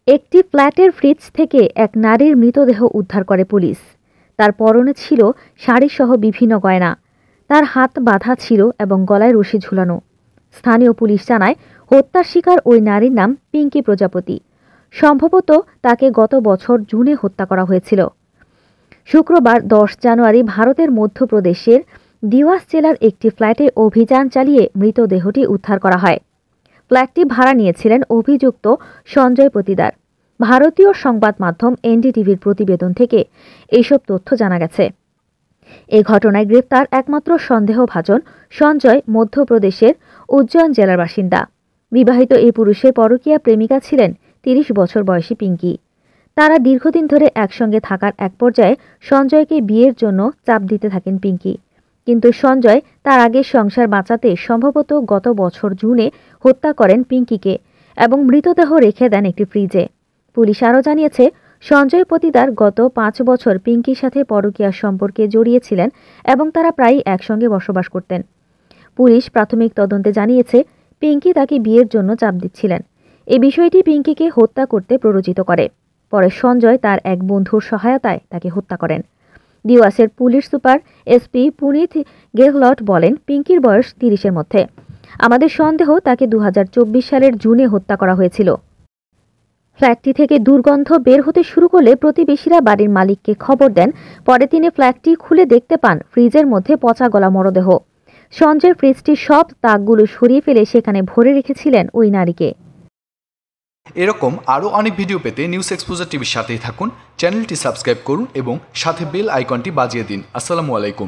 একটি ফ্ল্যাটের ফ্রিজ থেকে এক নারীর মৃতদেহ উদ্ধার করে পুলিশ। তার পরনে ছিল শাড়িসহ বিভিন্ন গয়না, তার হাত বাঁধা ছিল এবং গলায় রশি ঝুলানো। স্থানীয় পুলিশ জানায়, হত্যার শিকার ওই নারীর নাম পিঙ্কি প্রজাপতি। সম্ভবত তাকে গত বছর জুনে হত্যা করা হয়েছিল। শুক্রবার 10 জানুয়ারি ভারতের মধ্যপ্রদেশের দিওয়াস জেলার একটি ফ্ল্যাটে অভিযান চালিয়ে মৃতদেহটি উদ্ধার করা হয়। ফ্ল্যাটটি ভাড়া নিয়েছিলেন অভিযুক্ত সঞ্জয় পতিদার। ভারতীয় সংবাদ মাধ্যম এনডিটিভির প্রতিবেদন থেকে এইসব তথ্য জানা গেছে। এ ঘটনায় গ্রেপ্তার একমাত্র সন্দেহভাজন সঞ্জয় মধ্যপ্রদেশের উজ্জয়ন জেলার বাসিন্দা। বিবাহিত এই পুরুষের পরকীয়া প্রেমিকা ছিলেন 30 বছর বয়সী পিঙ্কি। তারা দীর্ঘদিন ধরে একসঙ্গে থাকার এক পর্যায়ে সঞ্জয়কে বিয়ের জন্য চাপ দিতে থাকেন পিঙ্কি। কিন্তু সঞ্জয় তার আগের সংসার বাঁচাতে সম্ভবত গত বছর জুনে হত্যা করেন পিঙ্কিকে এবং মৃতদেহ রেখে দেন একটি ফ্রিজে। পুলিশ আরও জানিয়েছে, সঞ্জয় পতিদার গত 5 বছর পিঙ্কির সাথে পরকীয়ার সম্পর্কে জড়িয়েছিলেন এবং তারা প্রায়ই একসঙ্গে বসবাস করতেন। পুলিশ প্রাথমিক তদন্তে জানিয়েছে, পিঙ্কি তাকে বিয়ের জন্য চাপ দিচ্ছিলেন। এই বিষয়টি পিঙ্কিকে হত্যা করতে প্ররোচিত করে। পরে সঞ্জয় তার এক বন্ধুর সহায়তায় তাকে হত্যা করেন। দিওয়াসের police super SP Punit Gehlot বলেন, পিঙ্কির বয়স 30-এর মধ্যে। আমাদের সন্দেহ তাকে 2024 সালের জুনে হত্যা করা হয়েছিল। ফ্ল্যাটটি থেকে দুর্গন্ধ বের হতে শুরু করলে প্রতিবেশীরা বাড়ির মালিককে খবর দেন। পরে তিনি ফ্ল্যাটটি খুলে দেখতে পান ফ্রিজের মধ্যে পচা গলা মরদেহ। সঞ্জয় ফ্রিজটির সব তাকগুলো সরিয়ে ফেলে সেখানে ভরে রেখেছিলেন ওই নারীকে। এরকম আরও অনেক ভিডিও পেতে নিউজ এক্সপোজার টিভির সাথেই থাকুন। চ্যানেলটি সাবস্ক্রাইব করুন এবং সাথে বেল আইকনটি বাজিয়ে দিন। আসসালামু আলাইকুম।